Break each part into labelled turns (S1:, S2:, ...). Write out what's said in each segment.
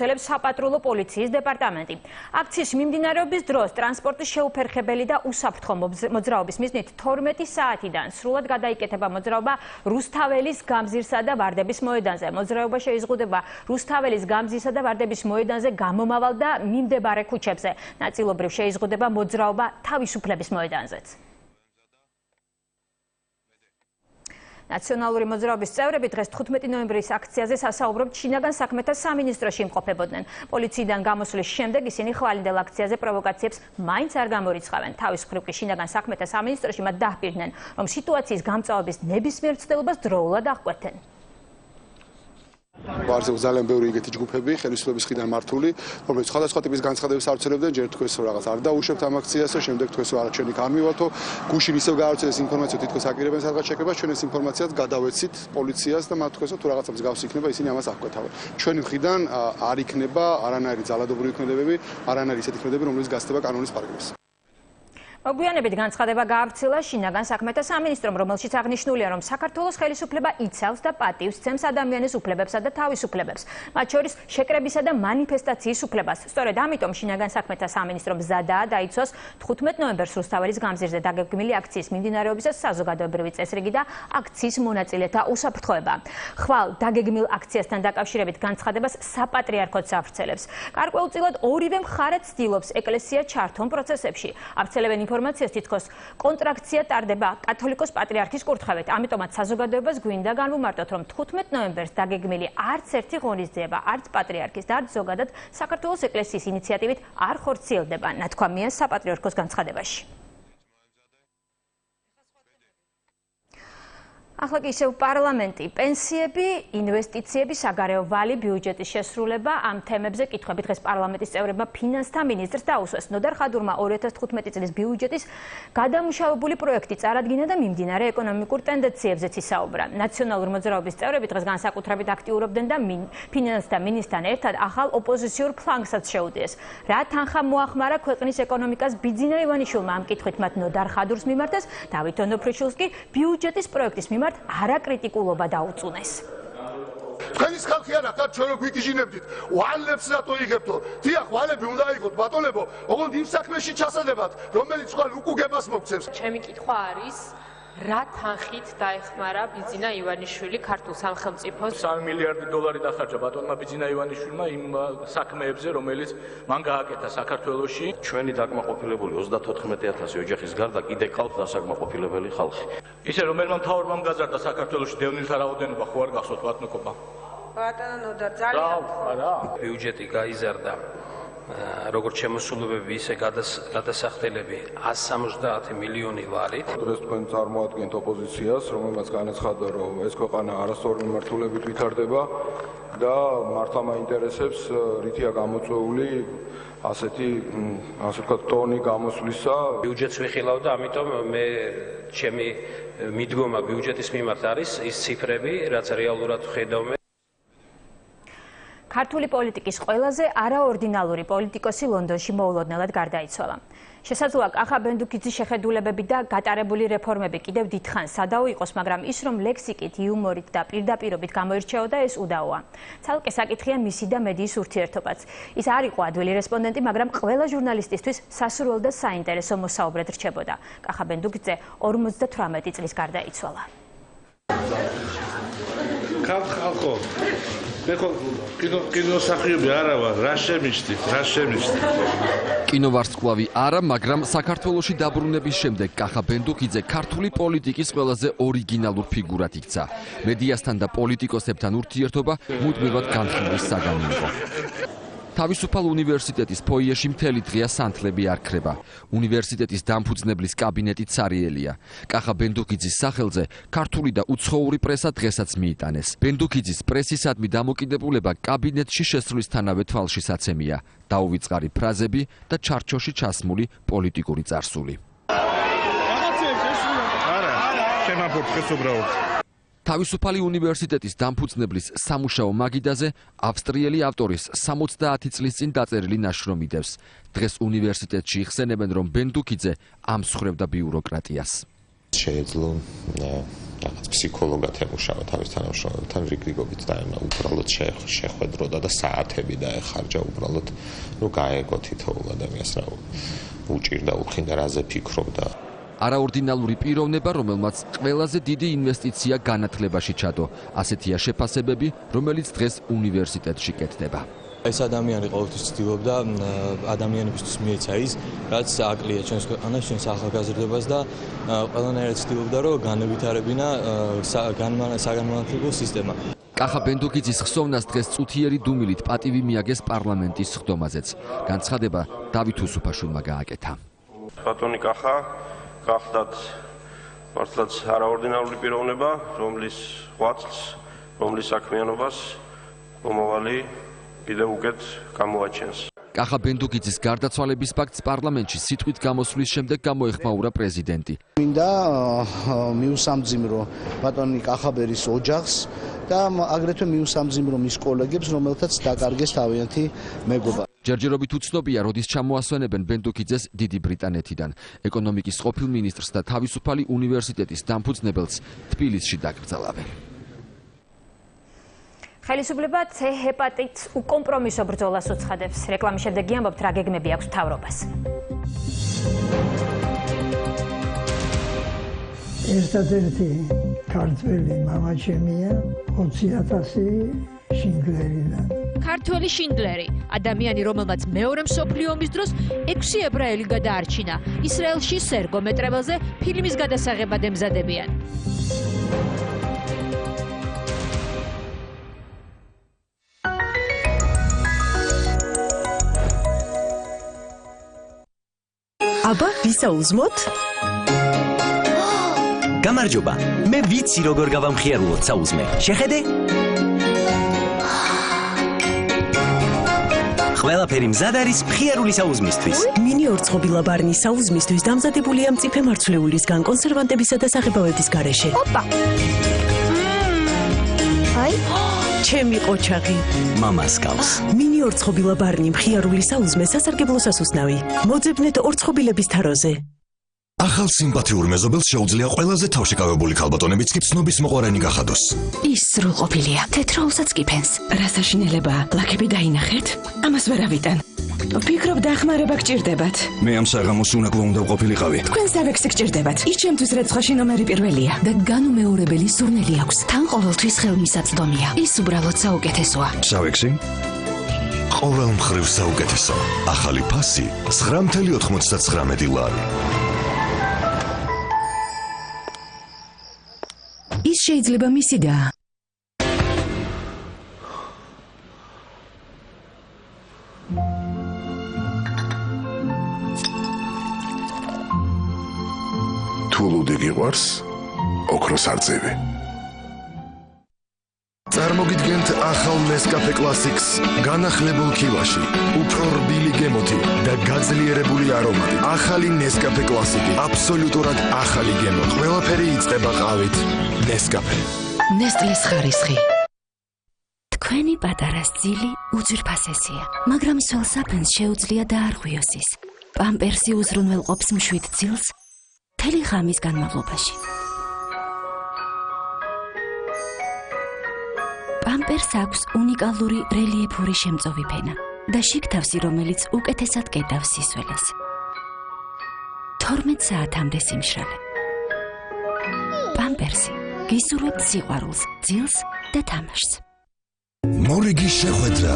S1: გაავრცელებს საპატრულო პოლიციის დეპარტამენტი. აქციის მიმდინარეობის დროს ტრანსპორტის შეუფერხებელი და უსაფრთხო მოძრაობის მიზნით 12 საათიდან სრულად გადაიკეთება მოძრაობა რუსთაველის გამზირსა და ვარდების მოედანზე. მოძრაობა შეიზღუდება რუსთაველის გამზირსა და ვარდების მოედანზე გამომავალ და მიმდებარე ქუჩებზე. ნაწილობრივ შეიზღუდება მოძრაობა თავისუფლების მოედანზეც. ნაციონალური მოძრაობის წევრები დღეს 15 ნოემბრის აქციაზე სასაუბროდ შინაგან საქმეთა სამინისტროში იმყოფებოდნენ. პოლიციიდან გამოსვლის შემდეგ ისინი ხვალინდელ აქციაზე პროვოკაციებს მაინც არ გამორიცხავენ. თავის მხრივ კი შინაგან საქმეთა სამინისტროში მათ დაჰპირდნენ, რომ სიტუაციის გამწვავების ნებისმიერ ცდილობას დროულად აღკვეცენ.
S2: ვარზე ძალიან ბევრი იგეთი ჯგუფები ხელისუფლების მხრიდან მართული, რომელიც სხვადასხვა ტიპის განცხადებებს ავრცელებდნენ, ჯერ თქვეს რომ რაღაც არ დაუშვებთ ამ აქციას და შემდეგ თქვეს რომ არა ჩვენი გამივალთო, გუშინ ისევ გაავრცელეს ინფორმაცია თითქოს აკირებენ სადღაც შეკრებას, ჩვენ ეს ინფორმაციაც გადავეცით პოლიციას და მათ თქვეს რომ თუ რაღაცა მსგავსი იქნება, ისინი ამას აღკვეთავენ. ჩვენი მხრიდან არ იქნება არანაირი ძალადობრივი ქმედებები, არანაირი ისეთი ქმედებები, რომელიც გასცდება კანონის პარაგრაფს.
S1: მოგვიანებით განცხადება გაავრცელა შინაგან საქმეთა სამინისტრომ, რომელშიც აღნიშნულია, რომ საქართველოს ხელისუფლება იცავს და პატივს სცემს ადამიანის უფლებებსა და თავისუფლებებს, მათ შორის შეკრებისა და მანიფესტაციის უფლებას. სწორედ ამიტომ შინაგან საქმეთა სამინისტრომ მზადაა დაიცვას 15 ნოემბერს რუსთაველის გამზირზე დაგეგმილი აქციის მიმდინარეობისას საზოგადოებრივი წესრიგი და აქციის მონაწილეთა უსაფრთხოება. ხვალ დაგეგმილ აქციასთან დაკავშირებით განცხადებას საპატრიარქოც ავრცელებს. გარკვეულწილად ორივე მხარე ცდილობს ეკლესია ჩართონ პროცესებში. ავრცელებენ ინფორმაციას თითქოს კონტრაქცია ტარდება კათოლიკოს პატრიარქის კურთხევით. ამიტომაც საზოგადოებას გვინდა განვუმარტოთ, რომ 15 ნოემბერს დაგეგმილი არც ერთი ღონისძიება, არც პატრიარქის და არც ზოგადად საქართველოს ეკლესიის ინიციატივით არ ხორციელდება, ნათქვამია საპატრიარქოს განცხადებაში. ახლა კი ისევ პარლამენტი, პენსიები, ინვესტიციები, საგარეო ვალი, ბიუჯეტის შესრულება, ამ თემებზე კითხვები დღეს პარლამენტის წევრებმა ფინანსთა მინისტრს დაუსვეს. ნოდარ ხადურმა 2015 წლის ბიუჯეტის გადამუშავებული პროექტი წარადგინა და მიმდინარე ეკონომიკურ ტენდენციებზეც ისაუბრა. ნაციონალური მოძრაობის წევრები დღეს განსაკუთრებით აქტიურობდნენ და ფინანსთა მინისტრთან ერთად ახალ ოპოზიციურ ფლანგსაც შეუდგეს. რა თანხა მოახმარა ქვეყნის ეკონომიკას ბიძინა ივანიშვილმა ამ კითხვით მათ ნოდარ ხადურს მიმართეს, დავით ონოფრიშვილს კი ბიუჯეტის პროექტის მიმართ არაკრიტიკულობა დაუწუნეს.
S3: თქვენის ხალხი არა ხარ ჩვენ რო გვიგიჟინებდით ვალებს რატო იღებთო დიახ ვალები უნდა იყოთ ბატონებო ოღონდ იმ საქმეში ჩასადებად რომელიც სხვა უკუგებას მოგცემს.
S4: ჩემი კითხვა არის რა თანხით დაეხმარა ბიძინა ივანიშვილი ქართულ სახელმწიფოს?
S5: 3 მილიარდი დოლარი დახარჯა ბატონმა ბიძინა ივანიშვილმა იმ საქმეებზე, რომელიც მან გააკეთა საქართველოში.
S6: ჩვენი დაკმაყოფილებული 34,000 ოჯახის გარდა კიდე ყავთ დასაკმაყოფილებელი ხალხი.
S5: ისე რომელმა მთავრობამ გაზარდა საქართველოში დევნილთა რაოდენობა ხო არ გახსოვთ ბატონო?
S4: ბატონო და ძალიან
S5: არა.
S7: ბიუჯეტი გაიზარდა როგორც შემოსულობები, ისე გადასახდელები 170 მილიონი ლარით.
S8: დღეს თქვენ წარმოადგენთ ოპოზიციას, რომელმაც განაცხადა, რომ ეს ქვეყანა არასწორი მიმართულებით ვითარდება და მართლა მაინტერესებს, რითია გამოწვეული ასეთი, ასე ვთქვათ, ტონი გამოსვლისა.
S7: ბიუჯეტს ვიხილავ და ამიტომ მე ჩემი მიდგომა ბიუჯეტის მიმართ არის ის ციფრები, რაც რეალურად ვხედავ.
S1: ქართული პოლიტიკის ყველაზე არაორდინალური პოლიტიკოსი ლონდონში მოულოდნელად გარდაიცვალა. შესაძლოა კახა ბენდუქიძის შეხედულებები და გატარებული რეფორმები კიდევ დიდხანს სადაო იყოს, მაგრამ ის რომ ლექსიკით, იუმორით და პირდაპირობით გამოირჩეოდა, ეს უდაოა. ცალკე საკითხია მისი და მედიის ურთიერთობაც. ის არ იყო ადვილი რესპონდენტი, მაგრამ ყველა ჟურნალისტისთვის სასურველ და საინტერესო მოსაუბრედ რჩებოდა. კახა ბენდუქიძე 58 წლის გარდაიცვალა.
S9: ხალხო მე კინოსახიობი არა ვარ, რა შემიშთით?
S10: კინოვარსკვლავი არა, მაგრამ საქართველოში დაბრუნების შემდეგ კახა ბენდუქიძე ქართული პოლიტიკის ყველაზე ორიგინალურ ფიგურად იქცა. მედიასთან და პოლიტიკოსებთან ურთიერთობა მუდმივად განხილვის საგანი იყო. თავისუფალ უნივერსიტეტის ფოიეში მთელი დღეა სანთლები არ ქრება. უნივერსიტეტის დამფუძნებლის კაბინეტი ცარიელია. კახა ბენდუქიძის სახელზე ქართული და უცხოური პრესა დღესაც მიიტანეს. ბენდუქიძის პრესისადმი დამოკიდებულება კაბინეტში შესვლისთანავე თვალშისაცემია. დაუვიწყარი ფრაზები და ჩარჩოში ჩასმული პოლიტიკური წარსული.
S9: არა, შემაფორ დღეს უბრალოდ
S10: თავისუფალი უნივერსიტეტის დამფუძნებლის სამუშაო მაგიდაზე ავსტრიელი ავტორის 70 წლის წინ დაწერილი ნაშრომი დევს. დღეს უნივერსიტეტში იხსენებენ, რომ ბენდუქიძე ამსხრევდა ბიუროკრატიას.
S11: შეეძლო რაღაც ფსიქოლოგად ემუშავა თავის თანამშრომლებთან რიგრიგობით და უბრალოდ შეხვედროდა და საათები დაეხარჯა უბრალოდ რომ გაეგო თითოეულ ადამიანს რა უჭირდა უხინდა რაზე ფიქრობდა
S10: არაორდინალური პიროვნება, რომელმაც ყველაზე დიდი ინვესტიცია განათლებაში ჩადო. ასეთია შეფასებები, რომელიც დღეს უნივერსიტეტში კეთდება.
S12: ეს ადამიანი ყოველთვის ცდილობდა ადამიანებისთვის მიეცა ის, რაც აკლია ჩვენს ქვეყანას, ჩვენს ახალგაზრდობას და ყველანაირად ცდილობდა, რომ განევითარებინა საგანმანათლებლო სისტემა.
S10: კახა ბენდუკიძის ხსოვნას დღეს წუთიერი დუმილით პატივი მიაგეს პარლამენტის სხდომაზეც. განცხადება დავით უსუფაშვილმა გააკეთა.
S6: ბატონი კახა გახდათ მართლაც არაორდინალური პიროვნება, რომლის ღვაწლს, რომლის საქმიანობას მომავალი კიდევ უკეთ გამოაჩენს.
S10: კახა ბენდუკიძის გარდაცვალების ფაქტს პარლამენტში სიტყვით გამოსვლის შემდეგ გამოეხმაურა პრეზიდენტი.
S13: მინდა მიუსამძიმრო ბატონი კახაბერის ოჯახს და აგრეთვე მიუსამძიმრო მის კოლეგებს, რომელთაც დაკარგეს თავიანთი მეგობა.
S10: ჯერჯერობით უცნობია, როდის ჩამოასვენებენ ბენდუკიძეს დიდი ბრიტანეთიდან. ეკონომიკის ყოფილ მინისტრს და თავისუფალი უნივერსიტეტის დამფუძნებელს თბილისში დაკრძალავენ.
S1: ხელისუფლება C ჰეპატიტს უკომპრომისო ბრძოლას უცხადებს. რეკლამის შემდეგ ამბობთ, რა გეგმები აქვს მთავრობას.
S14: ერთადერთი ქართველი მამაჩემია 20,000 შინდლერიდან.
S15: ქართველი შინდლერი, ადამიანი, რომელმაც მეორე მსოფლიო ომის დროს 6 ებრაელი გადაარჩინა. ისრაელში სერგო მეტრებელზე ფილმის გადასაღებად ემზადებიან.
S16: აბა, ვისაუზმოთ? გამარჯობა. მე ვიცი როგორ გავამხიარულოთ საუზმე. შეხედე? ყველაფერი მზად არის მხიარული საუზმისთვის. მინი ორწყობილა ბარნის საუზმისთვის დამზადებულია მწიფე მარცვლეულისგან კონსერვანტებისა და საღებავების გარეშე. ოპა! აი, ჩემი ყოჩაღი. მამას გავს. მინი ორწყობილა ბარნი მხიარული საუზმე სასარგებლო სასუსნავი. მოძებნეთ ორწყობილების თაროზე.
S17: ახალ სიმპათიურ მეზობელს შეუძლია ყველაზე თავშეკავებული ქალბატონებიც კი ცნობის მოყვარენი გახადოს.
S18: ის სრულყოფილია, თეთრაულსაც კი ფენს. რა საშინელებაა, ლაქები დაინახეთ? ამას ვერავიდან. ვფიქრობ, დახმარება გჭირდებათ.
S17: მე ამ საღამოს უნაკლო უნდა ვყოფილიყავი.
S18: თქვენ სავექსი გჭირდებათ. ის ჩემთვის რეცხაში ნომერი პირველია და განუმეორებელი სურნელი აქვს. თან ყოველთვის ხელმისაწვდომია. ის უბრალოდ საუკეთესოა.
S17: სავექსი? ყოველ მხრივ საუკეთესო. ახალი ფასი 9.99 ლარი.
S18: ის შეიძლება მისიდაა.
S3: თუ ლუდი გიყვარს, ოქროს არწივი.
S17: წარმოგიდგენთ ახალ Nescafe Classics განახლებულ ქილაში, უფრო რბილი გემოთი და გაძლიერებული არომატი. ახალი Nescafe Classic, აბსოლუტურად ახალი გემო. ყველაფერი იწყება ყავით. Nescafe.
S18: Nestlé-ს ხარისხი. თქვენი პატარა ძილი უძვირფასესია, მაგრამ სულ საფენს შეუძლია დაარღვიოს ის. პამპერსი უზრუნველყოფს მშვიდ ძილს მთელი ღამის განმავლობაში. პამპერს აქვს უნიკალური რელიეფური შემწოვი ფენა და შიგთავსი, რომელიც უკეთესად კედავს სისველეს. 12 საათამდე სიმშრალე. პამპერსი გისურვებთ სიყვარულს, ძილს და თამაშს.
S17: მორიგი შეხვედრა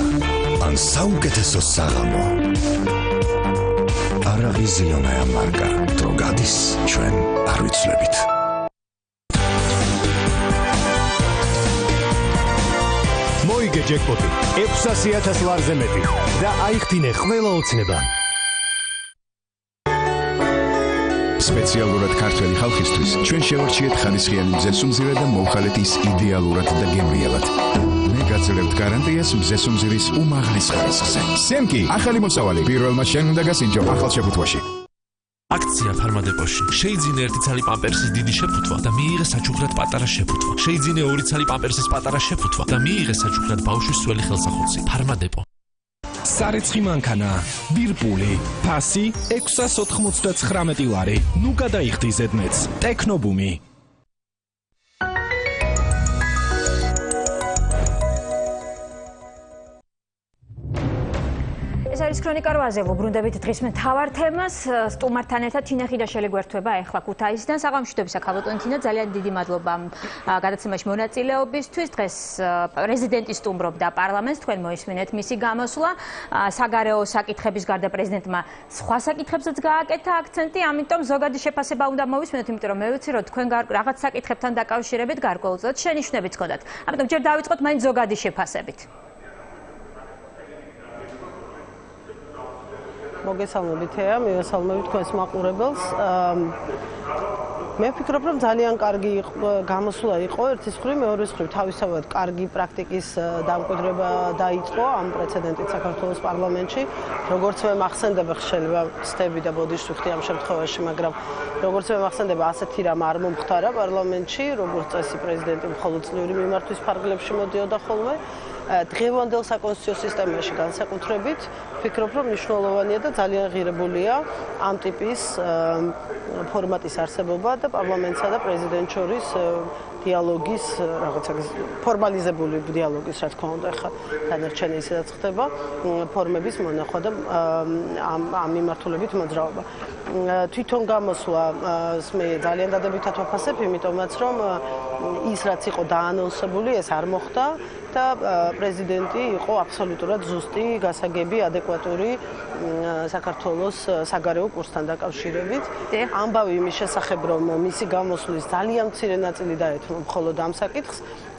S17: ან საუკეთესო საღამო. არაღიზიონაა მარკა, დრო გადის, ჩვენ არ ვიცვლებით.
S19: მოიგე ჯეკპოტი 600,000 ლარზე მეტი და აიხდინე ყველა ოცნება.
S20: სპეციალურად ქართველი ხალხისთვის ჩვენ შევარჩიეთ ხალისხიანი მზესუმზირა და მოვხალეთ ის იდეალურად და გემრიელად. მე გაძლევთ გარანტიას მზესუმზირის უმაღლეს ხარისხზე. სემკი, ახალი მოსავალი, პირველმა შენ უნდა გასინჯო ახალ შეფუთვაში.
S21: აქცია ფარმადეპოში. შეიძინე ერთი ცალი პამპერსის დიდი შეფუთვა და მიიღე საჩუქრად პატარა შეფუთვა. შეიძინე ორი ცალი პამპერსის პატარა შეფუთვა და მიიღე საჩუქრად ბავშვის სველი ხელსახოცი. ფარმადეპო.
S19: სარეცხი მანქანა, ბირპული, ფასი 699 ლარი. ნუ გადაიხდი ზედმეტს. ტექნობუმი.
S1: ეს არის ქრონიკა 8-ზე, ვუბრუნდებით დღის მთავარ თემას. სტუმართან ერთად თინა ხიდაშელი გვერდება ახლა ქუთაისიდან. საღამოშვიდობის აქ თინა, ძალიან დიდი მადლობა გადაცემაში მონაწილეობისთვის. დღეს პრეზიდენტი სტუმრობდა პარლამენტს, თქვენ მოისმინეთ მისი გამოსვლა. საგარეო საკითხების გარდა პრეზიდენტმა სხვა საკითხებზეც გააკეთა აქცენტი, ამიტომ ზოგადი შეფასება უნდა მოვისმინოთ, იმიტომ რომ მე ვიცი, რომ თქვენ რაღაც საკითხებთან დაკავშირებით გარკვეულწილად შენიშვნებიც გქონდათ. ამიტომ ჯერ დავიწყოთ მაინც ზოგადი შეფასებით.
S2: მოგესალმებით ეა, მივესალმებით თქვენს მაყურებელს. მე ვფიქრობ, რომ ძალიან კარგი გამოსვლა იყო ერთის მხრივ, მეორის მხრივ თავისთავად კარგი პრაქტიკის დამკვიდრება დაიწყო ამ პრეცედენტით საქართველოს პარლამენტში. როგორც მე მახსენდება, შეიძლება ცდები და ბოდიში ვიხდი ამ შემთხვევაში, მაგრამ როგორც მე მახსენდება, ასეთი რამ არ მომხდარა პარლამენტში, როგორც წესი პრეზიდენტი მხოლოდ წლიური მიმართვის ფარგლებში მოდიოდა ხოლმე. დღევანდელ საკონსტიტუციო სისტემაში განსაკუთრებით ვფიქრობ, რომ მნიშვნელოვანია და ძალიან ღირებულია ამ ტიპის ფორმატის არსებობა და პარლამენტსა და პრეზიდენტს შორის დიალოგის რაღაცა ფორმალიზებული დიალოგის, რა თქმა უნდა, ხა დანარჩენი ისედაც ხდება ფორმების მონახვა და ამ მიმართულებით მოძრაობა. თვითონ გამოსვლას მე ძალიან დადებითად ვაფასებ, იმიტომაც რომ ის რაც იყო დაანონსებული, ეს არ მოხდა და პრეზიდენტი იყო აბსოლუტურად ზუსტი, გასაგები, ადეკვატური საქართველოს საგარეო კურსთან დაკავშირებით. ამბავი იმის შესახებ, რომ მისი გამოსვლის ძალიან მცირე ნაწილი დაეთმო მხოლოდ ამ საკითხს,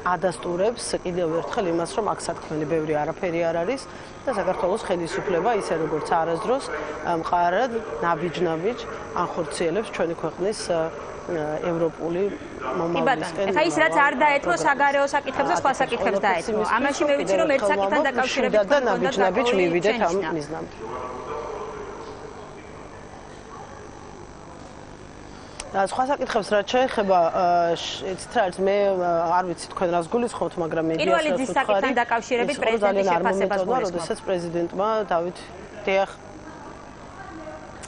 S2: ადასტურებს კიდევ ერთხელ იმას, რომ აქ სათქმელი ბევრი არაფერი არ არის და საქართველოს ხელისუფლება ისე როგორც არასდროს მყარად ნაბიჯ-ნაბიჯ ანხორციელებს ჩვენი ქვეყნის ევროპული მომავლისკენ.
S1: ეხა ის რაც არ დაეთმო საგარეო საკითხებს და სხვა საკითხებს დაეთმო. ამაში მე ვიცი, რომ ერთ საკითხთან დაკავშირებით
S2: და ნაბიჯ-ნაბიჯ მივიდეთ ამ მიზნამდე. სხვა საკითხებს რაც შეეხება, იცით რა არის, მე არ ვიცი თქვენ რას გულისხმობთ, მაგრამ მედიას
S1: პირველი ძის საკითხთან დაკავშირებით პრეზიდენტის შეფასებას გულისხმობთ.
S2: როდესაც პრეზიდენტმა დავით დიახ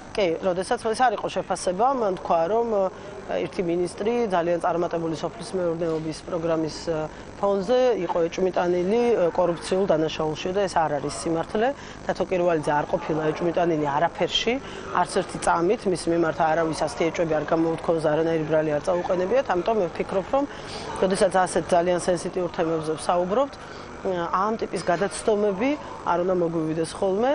S2: კი, როდესაც ეს არ იყო შეფასება, მან თქვა, რომ ერთი მინისტრი ძალიან წარმატებული სოფლის მეურნეობის პროგრამის ფონზე იყო ეჭვმიტანილი კორუფციულ დანაშაულში და ეს არ არის სიმართლე. თათო კირვალიძე არ ყოფილა ეჭვმიტანილი არაფერში, არც ერთი წამით მის მიმართ არავის ასეთი ეჭვები არ გამოუთქვამს, არანაირი ბრალი არ წაუყენებიათ, ამიტომ მე ვფიქრობ, რომ როდესაც ასეთ ძალიან სენსიტიურ თემებზე ვსაუბრობთ, ამ ტიპის გადაცდომები არ უნდა მოგვივიდეს ხოლმე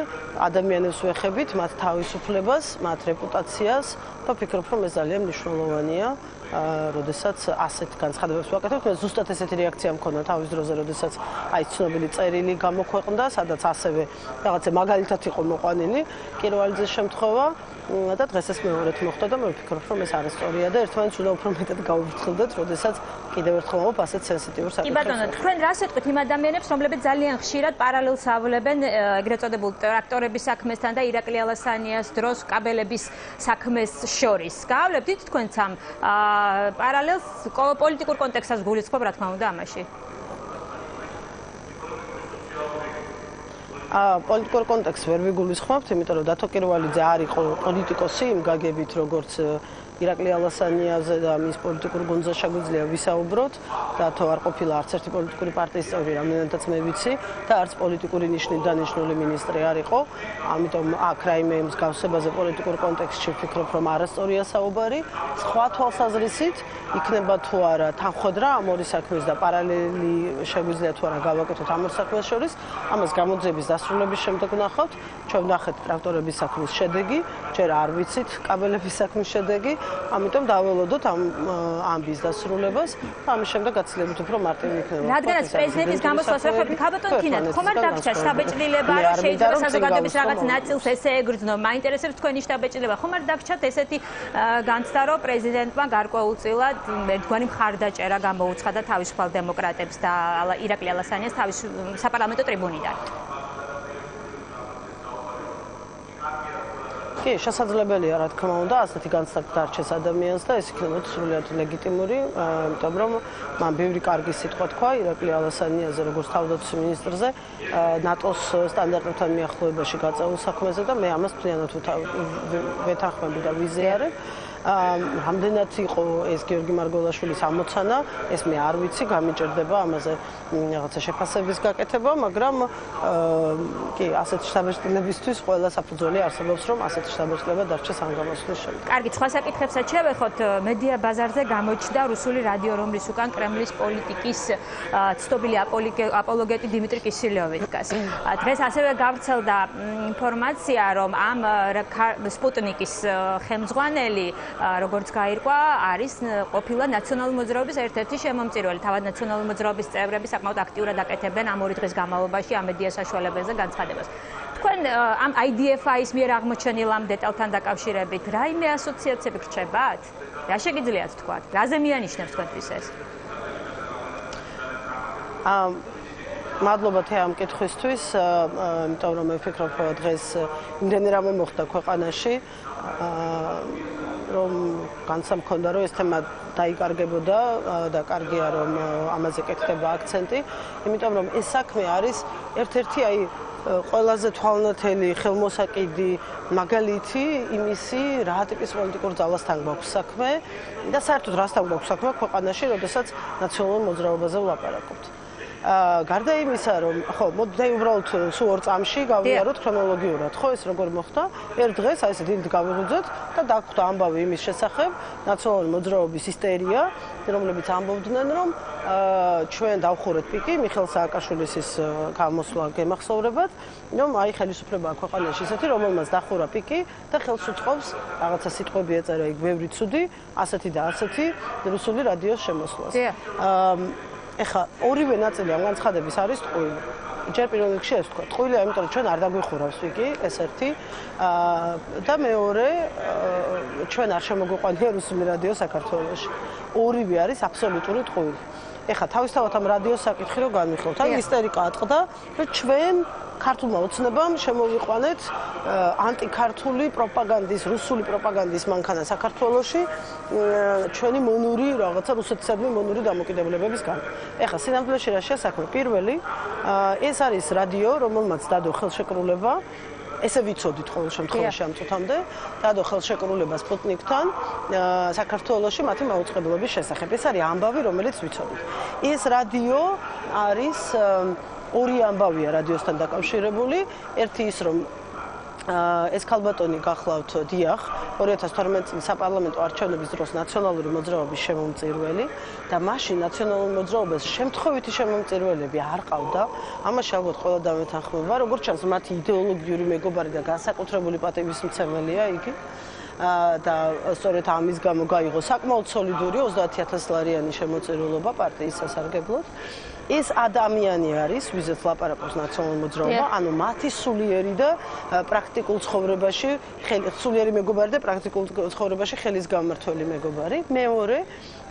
S2: ადამიანებს ვეხებით, მათ თავისუფლებას, მათ რეპუტაციას და ვფიქრობ, რომ ეს ძალიან მნიშვნელოვანია, როდესაც ასეთ განცხადებებს ვაკეთებთ. მე ზუსტად ესეთი რეაქცია მქონდა თავის დროზე, როდესაც აი ცნობილი წერილი გამოქვეყნდა, სადაც ასევე რაღაცა მაგალითად იყო მოყვანილი კირვალიძის შემთხვევა და დღეს ეს მეორედ მოხდა და მე ვფიქრობ, რომ ეს არასწორია და ერთმანეთს უნდა უფრო მეტად გაუვრცელდეთ, როდესაც კიდევ ერთხელ ვამბობ ასეთ სენსიტიურ საკითხებს.
S1: კი ბატონო, თქვენ რას ეტყვით იმ ადამიანებს, რომლებიც ძალიან ხშირად პარალელს ავლებენ ეგრეთ წოდებულ ტრაქტორების საქმესთან და ირაკლი ალასანიას დროს კაბელების საქმეს შორის? გაავლებდით თქვენც ამ პარალელს პოლიტიკურ კონტექსტს გულისხმობ, რა თქმა უნდა, ამაში.
S2: პოლიტიკურ კონტექსტს ვერ ვიგულისხმობთ, იმიტომ რომ დათო კირვალიძე არ იყო პოლიტიკოსი იმ გაგებით, როგორც ირაკლი ალასანიაზე და მის პოლიტიკურ გუნდზე შეგვიძლია ვისაუბროთ. დათო არ ყოფილა არც ერთი პოლიტიკური პარტიის წევრი, რამდენადაც მე ვიცი, და არც პოლიტიკური ნიშნით დანიშნული მინისტრი არ იყო. ამიტომ აქ რაიმე მსგავსებაზე პოლიტიკურ კონტექსტში ვფიქრობ, რომ არასწორია საუბარი. სხვა თვალსაზრისით იქნება თუ არა თანხმდრა ამ ორი საქმის და პარალელი შეგვიძლია თუ არა გავაკეთოთ ამ ორ საქმეს შორის, ამას გამოძიების დასრულების შემდეგ ვნახავთ. ჩვენ ვნახეთ ტრაქტორების საქმის შედეგი, ჯერ არ ვიცით კაბელების საქმის შედეგი. ამიტომ დაველოდოთ ამ ამბის დასრულებას და ამის შემდეგ გაცილებით უფრო მარტივი იქნება.
S1: რადგანაც პრეზიდენტის გამოსვლას ვეხებთ, ხაბატონ თინა, ხომ არ დაგჭირდა შტაბეჭდილება, რომ შეიძლება საზოგადოების რაღაც ნაწილს ესე ეგრძნო, მაინტერესებს თქვენი შტაბეჭდილება, ხომ არ დაგჭირდა ესეთი განცდა, რომ პრეზიდენტმა გარკვეულწილად ერთგვარი მხარდაჭერა გამოუცხადა თავისუფალ დემოკრატებს და ირაკლი ალასანიას თავის საპარლამენტო ტრიბუნიდან? კი, შესაძლებელია, რა თქმა უნდა, ასეთი განცდა დარჩეს ადამიანს და ეს იქნება სრულიად ლეგიტიმური, იმიტომ რომ მან ბევრი კარგი სიტყვა თქვა ირაკლი ალასანიაზე, როგორც თავდაცვის მინისტრზე, ნატოს სტანდარტებთან მიახლოებაში გაწეულ საქმეზე და მე ამას მთლიანად ვეთანხმები და ვიზიარებ.
S2: რამდენად იყო ეს გიორგი მარგველაშვილის ამოცანა, ეს მე არ ვიცი, გამიჭირდება ამაზე რაღაცა შეფასების გაკეთება, მაგრამ კი, ასეთი შთაბეჭდილებისთვის ყველა საფუძველი არსებობს, რომ ასეთი შთაბეჭდილება დარჩეს ამ გამოსვლის შემდეგ.
S1: კარგი, სხვა საკითხებსაც შევეხოთ. მედია ბაზარზე გამოჩნდა რუსული რადიო, რომლის უკან კრემლის პოლიტიკის ცნობილი აპოლოგეტი დიმიტრი კისილიოვი დგას. დღეს ასევე გავრცელდა ინფორმაცია, რომ ამ სპუტნიკის ხელმძღვანელი, როგორც გაირკვა, არის ყოფილა ნაციონალური მოძრაობის ერთ-ერთი შემომწირველი. თავად ნაციონალური მოძრაობის წევრები საკმაოდ აქტიურად აკეთებენ ამ 2 დღის განმავლობაში ამ მედია საშუალებებზე განცხადებას. თქვენ ამ IDF-ის მიერ აღმოჩენილ ამ დეტალთან დაკავშირებით რაიმე ასოციაციები გრჩებათ? რა შეგიძლიათ თქვა? რაზე მიანიშნებს თქვენთვის ეს?
S2: მადლობა ამ კითხვისთვის, იმიტომ რომ მე ვფიქრობ, დღეს იმდენი რამე მოხდა ქვეყანაში, რომ განსამ მქონდა, რომ ეს თემა დაიკარგებოდა და კარგია, რომ ამაზე კეთდება აქცენტი, იმიტომ რომ ეს საქმე არის ერთ-ერთი ყველაზე თვალნათელი, ხელმოსაკიდი მაგალითი იმისი, რა ტიპის პოლიტიკურ ძალასთან გვაქვს საქმე და საერთოდ რასთან გვაქვს საქმე ქვეყანაში, როდესაც ნაციონალურ მოძრაობაზე ვლაპარაკობთ. გარდა იმისა, რომ ხო, მოდი უბრალოდ სულ 2 წამში გავიაროთ ქრონოლოგიურად, ხო, ეს როგორ მოხდა? ერთ დღეს აი ესე დილით გავიღვიძეთ და დაგვხვდა ამბავი იმის შესახებ, ნაციონალური მოძრაობის ისტერია, რომლებიც ამბობდნენ, რომ ჩვენ დავხურეთ პიკი, მიხეილ სააკაშვილის ის გამოსვლა გემახსოვრებათ, რომ აი ხელისუფლება ქვეყანაში ისეთი, რომელმაც დახურა პიკი და ხელს უწყობს რაღაცა სიტყვები ეწერა იქ ბევრი ცუდი, ასეთი და ასეთი რუსული რადიოს შემოსვლას. ეხლა ორივე ნაწილი ამ განცხადების არის ტყუილი. ჯერ პირველ რიგში ეს თქვა, ტყუილია, იმიტომ რომ ჩვენ არ დაგვიხურავს პიკი, ეს ერთი და მეორე ჩვენ არ შემოგვიყვანია რუსული რადიო საქართველოში. ორივე არის აბსოლუტური ტყუილი. ეხლა თავისთავად ამ რადიოს საკითხი რო განვიხილოთ, აი ისტერიკა ატყდა, რომ ჩვენ ქართულმა ოცნებამ შემოვიყვანეთ ანტიქართული პროპაგანდის, რუსული პროპაგანდის მანქანა საქართველოში ჩვენი მონური რაღაცა რუსეთისადმი მონური დამოკიდებულებების გამო. ეხლა სინამდვილეში რა შესაძლოა? პირველი ეს არის რადიო, რომელმაც დადო ხელშეკრულება, ესე ვიცოდით ყოველ შემთხვევაში ამ წუთამდე, დადო ხელშეკრულება სპუტნიკთან საქართველოში მათი მაუწყებლობის შესახებ. ეს არის ამბავი, რომელიც ვიცოდით. ეს რადიო არის ორი ამბავია რადიოსთან დაკავშირებული, ერთი ის რომ ეს ქალბატონი გახლავთ დიახ 2012 წლის საპარლამენტო არჩევნების დროს ნაციონალური მოძრაობის შემომწირველი და მაშინ ნაციონალურ მოძრაობას შემთხვევითი შემომწირველები არ ყავდა, ამაში ალბათ ყველა დამეთანხმება, როგორც ჩანს მათი იდეოლოგიური მეგობარი და განსაკუთრებული პატივისმცემელია იგი და სწორედ ამის გამო გაიღო საკმაოდ სოლიდური 30000 ლარიანი შემოწირულობა პარტიის სასარგებლოდ. ეს ადამიანი არის, ვიზეთ ლაპარაკობს ნაციონალური მოძრაობა, ანუ მათი სულიერი და პრაქტიკულ ცხოვრებაში, სულიერი მეგობარი და პრაქტიკულ ცხოვრებაში ხელის გამმართველი მეგობარი. მეორე,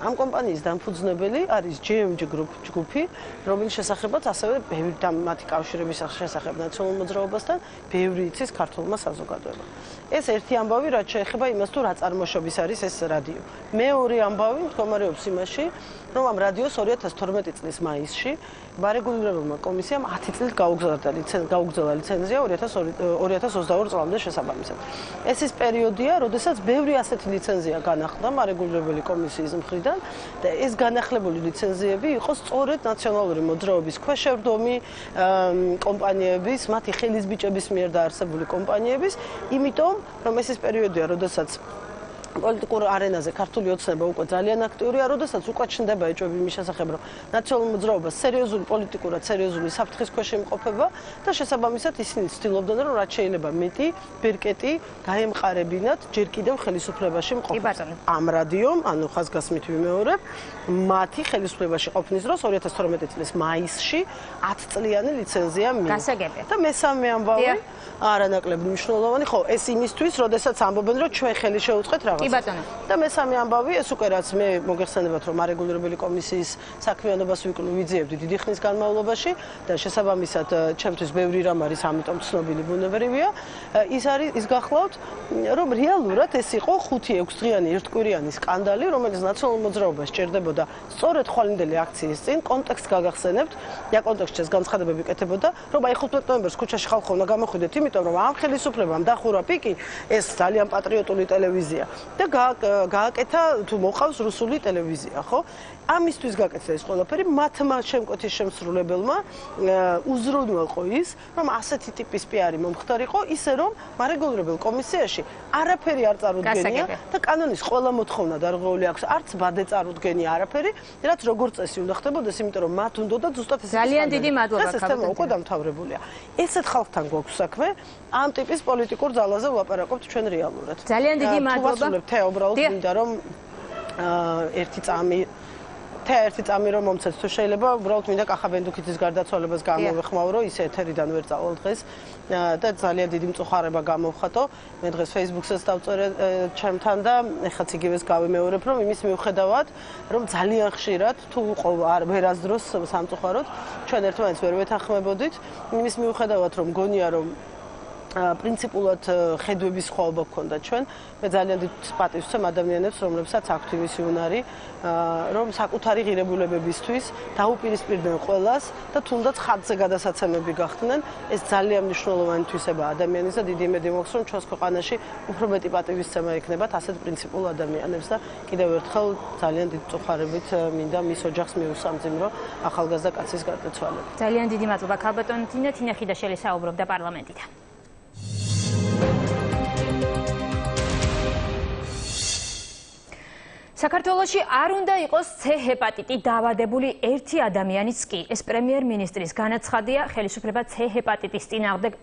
S2: ამ კომპანიის დამფუძნებელი არის JMG ჯგუფი, რომლის შესახებაც ასევე ბევრი და მათი კავშირების შესახებ ნაციონალურ მოძრაობასთან ბევრი იცის ქართულმა საზოგადოებამ. ეს ერთი ამბავი, რაც შეეხება იმას, თუ რა წარმოშობის არის ეს რადიო. მეორე ამბავი მდგომარეობს იმაში, რომ ამ რადიოს 2012 წლის მაისში მარეგულირებულმა კომისიამ 10 წლით გაუგზავნა ლიცენზია 2022 წლამდე შესაბამისად. ეს ის პერიოდია, როდესაც ბევრი ასეთი ლიცენზია განახლდა მარეგულირებელი კომისიის მხრიდან და ეს განახლებული ლიცენზიები იყო სწორედ ნაციონალური მოძრაობის ქვეშევრდომი კომპანიების, მათი ხელისბიჭების მიერ დაარსებული კომპანიების, იმიტომ რომ ეს ის პერიოდია, როდესაც პოლიტიკურ არენაზე ქართული ოცნება უკვე ძალიან აქტიურია, როდესაც უკვე ჩნდება ეჭვები იმის შესახებ, რომ ნაციონალურ მოძრაობას სერიოზული პოლიტიკურად სერიოზული საფრთხის ქვეშ იმყოფება და შესაბამისად ისინი ცდილობდნენ, რომ რაც შეიძლება მეტი ბერკეტი გაემყარებინათ ჯერ კიდევ ხელისუფლებაში მყოფნას. ამ რადიომ, ანუ ხაზგასმით ვიმეორებ, მათი ხელისუფლებაში ყოფნის დროს 2012 წლის მაისში 10 წლიანი ლიცენზია მიიღო. და მესამე ამბავი არანაკლები მნიშვნელოვანი, ხო, ეს იმისთვის, როდესაც ამბობენ, რომ ჩვენ ხელი შევუწყეთ რაღაც. და მესამე ამბავი, ეს უკვე რაც მე მოგეხსენებათ, რომ მარეგულირებელი კომისიის საქმიანობას ვიძიებდი დიდი ხნის განმავლობაში და შესაბამისად ჩემთვის ბევრი რამ არის ამიტომ ცნობილი ბუნებრივია, ის გახლავთ, რომ რეალურად ეს იყო 5-6 დღიანი ერთკვირიანი სკანდალი, რომელიც ნაციონალურ მოძრაობას სჭირდებოდა სწორედ ხვალინდელი აქციის წინ კონტექსტს გაგახსენებთ, და კონტექსტში ეს განცხადებები კეთებოდა, რომ აი 15 ნოემბერს ქუჩაში ხალხო უნდა გამოხვიდეთ, იმიტომ რომ ამ ხელისუფლებამ დახურა პიკი, ეს ძალიან პატრიოტული ტელევიზია. და გააკეთა თუ მოყავს რუსული ტელევიზია, ხო? ამისთვის გაკეთდა ეს ყველაფერი, მათმა შემკვეთის შემსრულებელმა უზრუნველყო ის, რომ ასეთი ტიპის პიარი მომხდარიყო, ისე რომ მარეგულირებელ კომისიაში არაფერი არ წარუდგენია და კანონის ყველა მოთხოვნა დარღვეული აქვს, არც ბადე წარუდგენია არაფერი, რაც როგორც წესი უნდა ხდებოდეს, იმიტომ რომ მათ უნდოდა ზუსტად ეს
S1: ძალიან დიდი მადლობა
S2: სისტემა უკვე დამთავრებულია. ესეთ ხალხთან გვაქვს საქმე, ამ ტიპის პოლიტიკურ ძალაზე ვლაპარაკობთ ჩვენ რეალურად.
S1: ძალიან დიდი მადლობა.
S2: თე უბრალოდ მინდა რომ ერთი წამი რომ მომცეთ თუ შეიძლება უბრალოდ მინდა კახაბენდუქიძის გარდაცვალებას გამოვეხმაურო ისე ეთერიდან ვერ წავალ დღეს და ძალიან დიდი მწუხარება გამოვხატო მე დღეს Facebook-საც დავწერე ჩემთან და ეხაც იგივეს გავიმეორებ რომ იმის მიუხედავად რომ ძალიან ხშირად თუ ვერასდროს სამწუხაროდ ჩვენ ერთმანეთს ვერ ვეთანხმებოდით იმის მიუხედავად რომ გონია რომ პრინციპულად ხედვების სხვაობა გქონდა ჩვენ მე ძალიან დიდ პატივს ვცემ ადამიანებს რომლებსაც აქვთ იმისი უნარი რომ საკუთარი ღირებულებებისთვის დაუპირისპირდნენ ყველას და თუნდაც ხაზზე გადასაცემები გახდნენ ეს ძალიან მნიშვნელოვანი თვისებაა ადამიანის და დიდი იმედი მაქვს რომ ჩვენს ქვეყანაში უფრო მეტი პატივისცემა ექნებათ ასეთ პრინციპულ ადამიანებს და კიდევ ერთხელ ძალიან დიდ მწუხარებით მინდა მის ოჯახს მიუსამძიმრო ახალგაზრდა კაცის გარდაცვალება
S1: ძალიან დიდი მადლობა ქალბატონი თინა ხიდაშელი საუბრობდა პარლამენტიდან საქართველოში არ უნდა იყოს C ჰეპატიტი დაავადებული ერთი ადამიანიც კი. ეს პრემიერ-მინისტრის განაცხადია, ხელისუფლება C ჰეპატიტის წინააღმდეგ